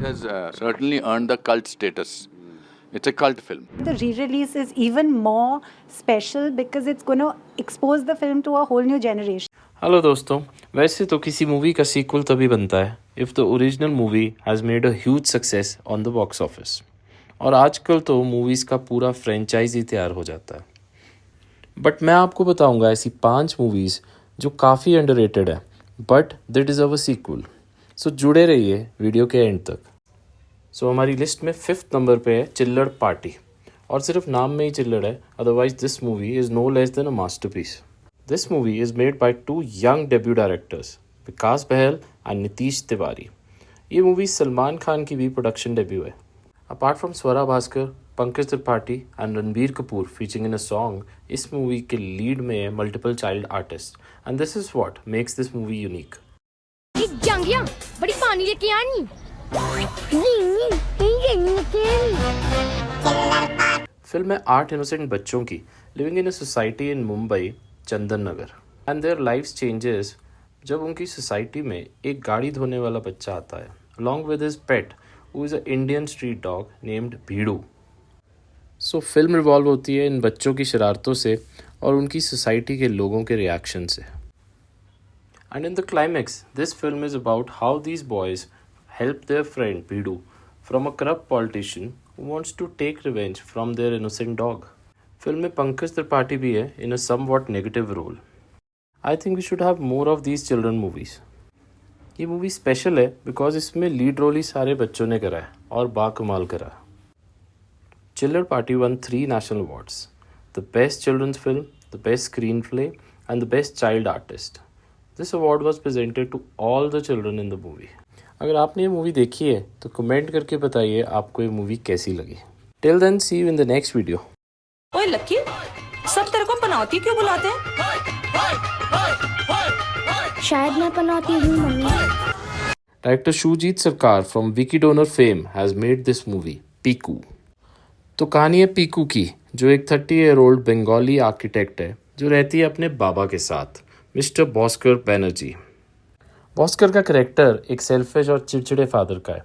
has certainly earned the cult status. It's a cult film. The re-release is even more special because it's going to expose the film to a whole new generation. Hello दोस्तों, वैसे तो किसी movie का sequel तभी बनता है if the original movie has made a huge success on the box office. और आजकल तो मूवीज़ का पूरा फ्रेंचाइज ही तैयार हो जाता है। बट मैं आपको बताऊंगा ऐसी 5 मूवीज़ जो काफ़ी अंडररेटेड है but they deserve a sequel. So जुड़े रहिए वीडियो के एंड तक। सो हमारी लिस्ट में 5th नंबर पे है चिल्लड़ पार्टी। और सिर्फ नाम में ही चिल्लड़ है, otherwise this movie is no less than a masterpiece. This movie is made by 2 young debut directors, Vikas Bahl and Nitesh Tiwari. ये मूवी सलमान खान की भी प्रोडक्शन डेब्यू है। Apart from Swara Bhaskar, Pankaj Tripathi and Ranbir Kapoor featuring in a song, इस मूवी के लीड में है multiple child artist and this is what makes this movie unique. जांगिया बड़ी पानी लेके आनी। फिल्म है 8 इनोसेंट बच्चों की living in a society in Mumbai Chandan Nagar and their life's changes जब उनकी सोसाइटी में एक गाड़ी धोने वाला बच्चा आता है along with his pet who is a Indian street dog named Bhidu. So film revolve होती है इन बच्चों की शरारतों से और उनकी सोसाइटी के लोगों के रिएक्शन से। And in the climax this film is about how these boys help their friend Bhidu from a corrupt politician who wants to take revenge from their innocent dog. Film में पंकज त्रिपाठी भी है in a somewhat negative role. I think we should have more of these children movies. ये movie special है because इसमें lead role ही सारे बच्चों ने करा है और बाकमाल करा। चिल्लड़ party won 3 national awards, the best children's film, the best screenplay and the best child artist. This award was presented to all the children in the movie. अगर आपने ये मूवी देखी है तो कमेंट करके बताइए आपको ये मूवी कैसी लगी। Till then see you in the next video. ओए लक्की, सब तेरे को पनौती क्यों बुलाते हैं? शायद मैं पनौती हूँ mummy. Director Shujit Sarkar from Wiki Donor fame has made this movie, Piku. तो कहानी है पीकू की, जो एक 30-year-old बंगाली आर्किटेक्ट है जो रहती है अपने बाबा के साथ, मिस्टर भास्कर बैनर्जी। भास्कर का कैरेक्टर एक सेल्फिश और चिड़चिड़े फादर का है।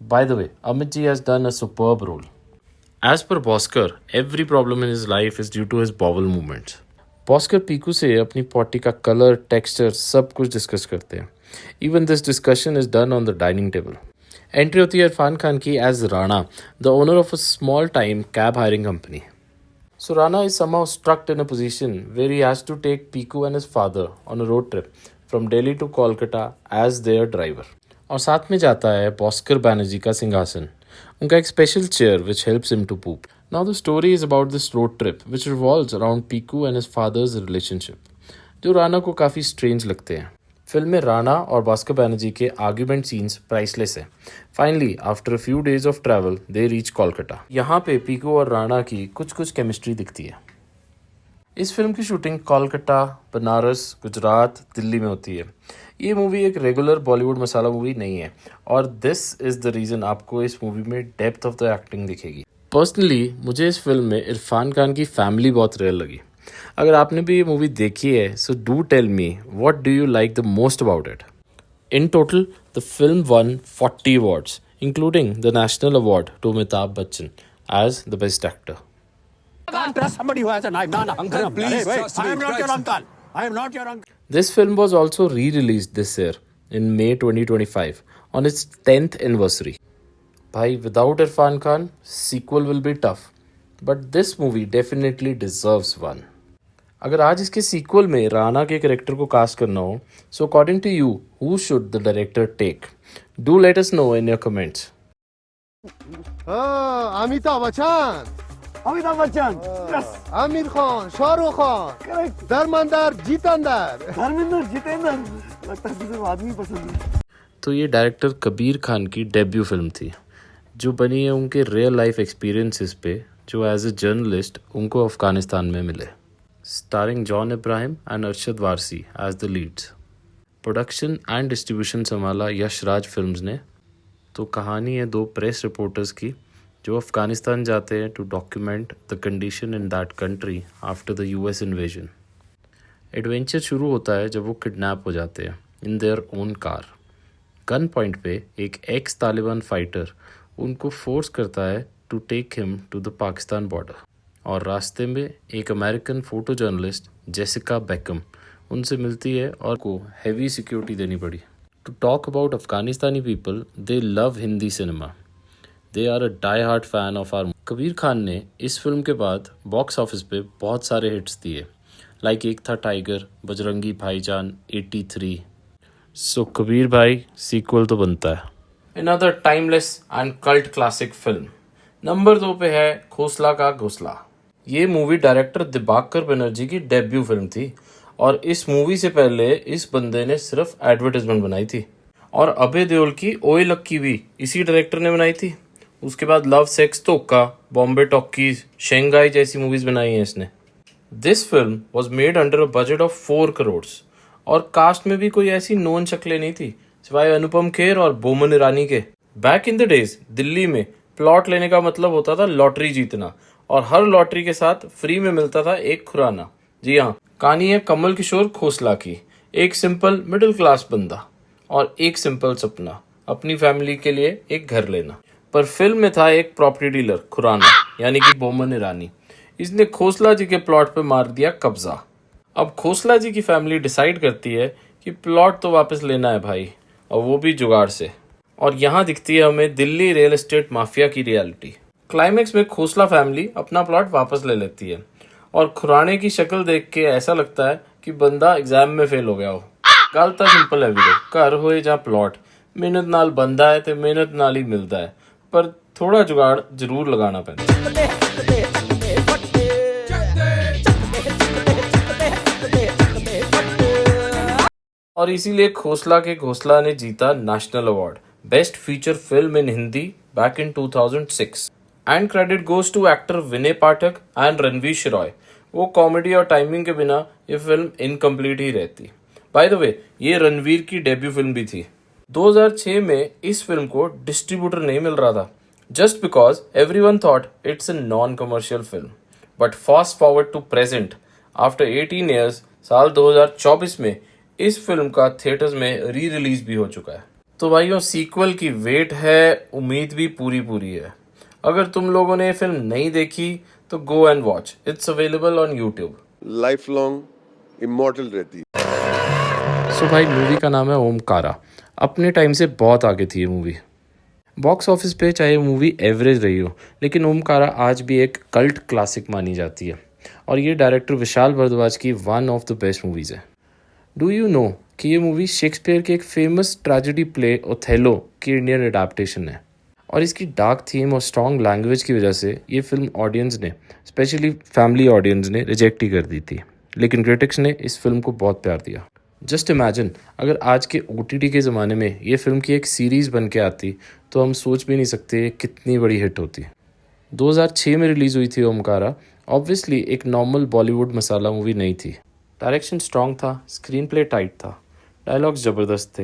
By the way, Amit ji has done a superb role. As per Bhaskar, every problem in his life is due to his bowel movements. Bhaskar Piku से अपनी पॉटी का कलर, टेक्सचर सब कुछ डिस्कस करते हैं। Even this discussion is done on the dining table. Entry होती है इरफान खान की as Rana, the owner of a small time cab hiring company. So Rana is somehow stuck in a position where he has to take Piku and his father on a road trip from Delhi to Kolkata as their driver. और साथ में जाता है भास्कर बैनर्जी का सिंहासन, उनका एक special chair which helps him to poop. Now the story is about this road trip which revolves around Piku and his father's relationship, जो राणा को काफ़ी स्ट्रेंज लगते हैं। फिल्म में राणा और भास्कर बैनर्जी के आर्ग्यूमेंट सीन्स प्राइसलेस है। Finally after a few days of travel they reach Kolkata. यहाँ पे पीकू और राणा की कुछ केमिस्ट्री दिखती है। इस फिल्म की शूटिंग कोलकाता, बनारस, गुजरात, दिल्ली में होती है। ये मूवी एक रेगुलर बॉलीवुड मसाला मूवी नहीं है और दिस इज़ द रीज़न आपको इस मूवी में डेप्थ ऑफ द एक्टिंग दिखेगी। पर्सनली मुझे इस फिल्म में इरफान खान की फैमिली बहुत रियल लगी। अगर आपने भी ये मूवी देखी है so do tell me what do you like the most about it. In total the film won 40 awards including the national award to Amitabh Bachchan as the best actor. Can't trust somebody who has a knife. No, uncle, please trust me. I am not your uncle. I am not your uncle. This film was also re-released this year in May 2025 on its 10th anniversary. Bhai, without Irfan Khan, sequel will be tough. But this movie definitely deserves one. अगर आज इसके sequel में राणा के character को cast करना हो, so according to you, who should the director take? Do let us know in your comments. Amitabh Bachchan, Aamir Khan, Shahrukh Khan, Dharmendra Jitendra, लगता है तुझे आदमी पसंद है। तो ये डायरेक्टर कबीर खान की डेब्यू फिल्म थी जो बनी है उनके रियल लाइफ एक्सपीरियंसेस पे जो एज ए जर्नलिस्ट उनको अफगानिस्तान में मिले। Starring John Abraham and Arshad Warsi as the leads. Production and distribution संभाला यशराज फिल्म्स ने। तो कहानी है 2 प्रेस रिपोर्टर्स की जो अफ़गानिस्तान जाते हैं to document the condition in that country after the US invasion. Adventure शुरू होता है जब वो किडनैप हो जाते हैं in their own car. Gunpoint पे एक एक्स तालिबान फाइटर उनको फोर्स करता है to take him to the Pakistan border, और रास्ते में एक American photojournalist Jessica Beckham उनसे मिलती है और को हैवी सिक्योरिटी देनी पड़ी। टू टॉक अबाउट अफगानिस्तानी people, they love Hindi cinema, they are a die hard fan of R. Kabir Khan ने इस फिल्म के बाद बॉक्स ऑफिस पे बहुत सारे हिट्स दिए, लाइक एक था टाइगर, बजरंगी भाईजान, 83। सो कबीर भाई सीक्वल तो बनता है। Another timeless and cult classic film. Number 2 पे है खोसला का घोसला। ये मूवी डायरेक्टर दिबाकर बनर्जी की डेब्यू फिल्म थी, और इस मूवी से पहले इस बंदे ने सिर्फ एडवर्टाइजमेंट बनाई थी, और अभय देओल की ओए लक्की भी इसी डायरेक्टर ने बनाई थी। उसके बाद लव सेक्स धोखा, बॉम्बे टॉकीज, शंघाई जैसी मूवीज बनाई हैं इसने। This film was made under a budget of 4 crore, और कास्ट में भी कोई ऐसी नोन शक्लें नहीं थी सिवाय अनुपम खेर और बोमन ईरानी के। Back in the days Delhi में प्लॉट लेने का मतलब होता था लॉटरी जीतना, और हर लॉटरी के साथ फ्री में मिलता था एक खुराना। जी हाँ, कहानी है कमल किशोर खोसला की, एक सिंपल मिडिल क्लास बंदा और एक सिंपल सपना, अपनी फैमिली के लिए एक घर लेना। पर फिल्म में था एक प्रॉपर्टी डीलर खुराना, यानी कि बोमन ईरानी। इसने खोसला जी के प्लॉट पे मार दिया कब्जा। अब खोसला जी की फैमिली डिसाइड करती है कि प्लॉट तो वापस लेना है भाई, और वो भी जुगाड़ से। और यहाँ दिखती है हमें दिल्ली रियल एस्टेट माफिया की रियलिटी। क्लाइमेक्स में खोसला फैमिली अपना प्लॉट वापस ले लेती है, और खुराने की शक्ल देख के ऐसा लगता है कि बंदा एग्जाम में फेल हो गया हो। गल तो सिंपल है वीरो, घर होए जा प्लॉट, मेहनत नाल बंदा है तो मेहनत नाल ही मिलता है, पर थोड़ा जुगाड़ जरूर लगाना पैंदा। और इसीलिए खोसला के घोसला ने जीता national award best feature film in Hindi back in 2006। And credit goes to actor Vinay Pathak and Ranvir Shorey. वो कॉमेडी और टाइमिंग के बिना ये फिल्म इनकम्प्लीट ही रहती। बाय द वे, ये रणवीर की डेब्यू फिल्म भी थी। 2006 में इस फिल्म को डिस्ट्रीब्यूटर नहीं मिल रहा था, just because everyone thought it's a non commercial film. But fast forward to present, after 18 years, साल 2024 में इस फिल्म का थिएटर्स में री रिलीज भी हो चुका है। तो भाइयों, सीक्वल की वेट है, उम्मीद भी पूरी पूरी है। अगर तुम लोगों ने ये फिल्म नहीं देखी तो go and watch, it's available on YouTube. Life long immortal रहती है। सो भाई, मूवी का नाम है ओमकारा। अपने टाइम से बहुत आगे थी ये मूवी। बॉक्स ऑफिस पे चाहे मूवी एवरेज रही हो, लेकिन ओमकारा आज भी एक कल्ट क्लासिक मानी जाती है, और ये डायरेक्टर विशाल भारद्वाज की one of the best movies है। डू यू नो कि ये मूवी शेक्सपियर के एक फेमस ट्रेजेडी प्ले ओथेलो की इंडियन एडाप्टेशन है, और इसकी डार्क थीम और स्ट्रॉन्ग लैंग्वेज की वजह से ये फिल्म ऑडियंस ने, स्पेशली फैमिली ऑडियंस ने, रिजेक्ट ही कर दी थी, लेकिन क्रिटिक्स ने इस फिल्म को बहुत प्यार दिया। जस्ट इमेजिन, अगर आज के OTT के ज़माने में ये फिल्म की एक सीरीज़ बन के आती तो हम सोच भी नहीं सकते कितनी बड़ी हिट होती। 2006 में रिलीज़ हुई थी ओमकारा। ऑब्वियसली एक नॉर्मल बॉलीवुड मसाला मूवी नहीं थी। डायरेक्शन स्ट्रॉन्ग था, स्क्रीन प्ले टाइट था, डायलॉग्स ज़बरदस्त थे,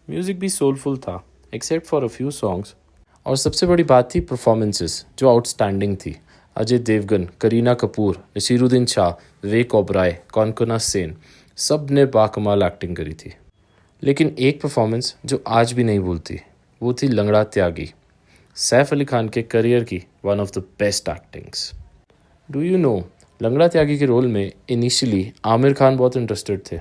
म्यूज़िक भी सोलफुल था except for a few songs, और सबसे बड़ी बात थी परफॉर्मेंसेस जो आउटस्टैंडिंग थी। अजय देवगन, करीना कपूर, नसीरुद्दीन शाह, विवेक ओबराय, कॉन्कोना सेन, सब ने बाकमाल एक्टिंग करी थी। लेकिन एक परफॉर्मेंस जो आज भी नहीं भूलती, वो थी लंगड़ा त्यागी, सैफ अली खान के करियर की one of the best actings. Do you know, लंगड़ा त्यागी के रोल में इनिशियली आमिर खान बहुत इंटरेस्टेड थे,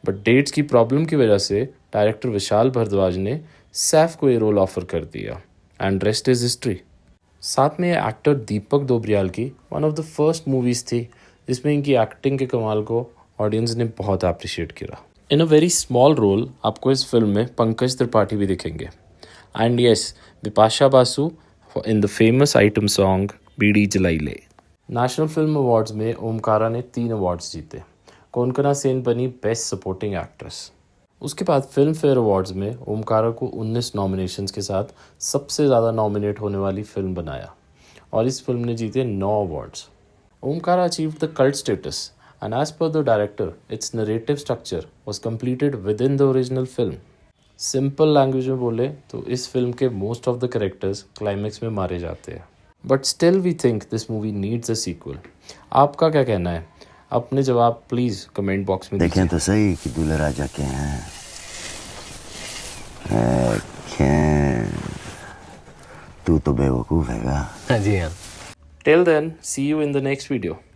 बट डेट्स की प्रॉब्लम की वजह से डायरेक्टर विशाल भारद्वाज ने सैफ को ये रोल ऑफर कर दिया, एंड रेस्ट इज हिस्ट्री। साथ में एक्टर दीपक दोबरियाल की one of the first movies थी जिसमें इनकी एक्टिंग के कमाल को ऑडियंस ने बहुत अप्रिशिएट किया। In a very small role आपको इस फिल्म में पंकज त्रिपाठी भी दिखेंगे, and yes, Bipasha Basu in the famous item song Beedi Jalaile. National film awards में ओमकारा ने 3 अवार्ड्स जीते। कोनकना सेन बनी बेस्ट सपोर्टिंग एक्ट्रेस। उसके बाद फिल्म फेयर अवार्ड्स में ओमकारा को 19 नॉमिनेशंस के साथ सबसे ज़्यादा नॉमिनेट होने वाली फिल्म बनाया, और इस फिल्म ने जीते 9 awards. Omkara achieved the cult status, and as per the director its narrative structure was completed within the original film. Simple language में बोले तो इस फिल्म के most of the characters climax में मारे जाते हैं, but still we think this movie needs a sequel. आपका क्या कहना है? अपने जवाब प्लीज़ कमेंट बॉक्स में देखें तो सही कि दूल्हा राजा के हैं। तू तो बेवकूफ हैगा। Till then, see you in the next video.